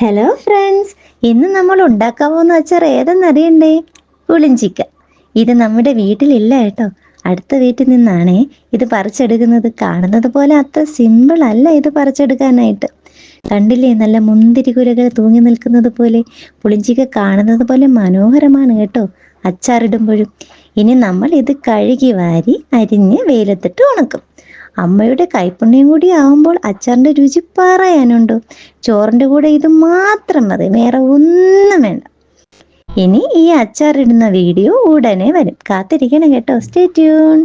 Hello friends, ഇന്ന് നമ്മൾ ഉണ്ടാക്കാൻ പോകുന്ന അച്ചാർ ഏതെന്നറിയണ്ടേ? പുളിഞ്ചിക്ക. ഇത് നമ്മുടെ വീട്ടിലില്ല കേട്ടോ, അടുത്ത വീട്ടിൽ നിന്നാണേ ഇത് പറിച്ചെടുക്കുന്നത്. കാണുന്നത് പോലെ അത്ര സിമ്പിൾ അല്ല ഇത് പറിച്ചെടുക്കാനായിട്ട്. കണ്ടില്ലേ, നല്ല മുന്തിരി കുലകൾ തൂങ്ങി നിൽക്കുന്നത് പോലെ. പുളിഞ്ചിക്ക കാണുന്നത് പോലെ മനോഹരമാണ് കേട്ടോ അച്ചാറിടുമ്പോഴും. ഇനി നമ്മൾ ഇത് കഴുകി വാരി അരിഞ്ഞ് വെയിലത്തിട്ട് ഉണക്കും. അമ്മയുടെ കൈപ്പുണ്യം കൂടി ആവുമ്പോൾ അച്ചാറിന്റെ രുചി പറയാനുണ്ടോ? ചോറിന്റെ കൂടെ ഇത് മാത്രം മതി, വേറെ ഒന്നും വേണ്ട. ഇനി ഈ അച്ചാറിടുന്ന വീഡിയോ ഉടനെ വരും, കാത്തിരിക്കണം കേട്ടോ. Stay tune.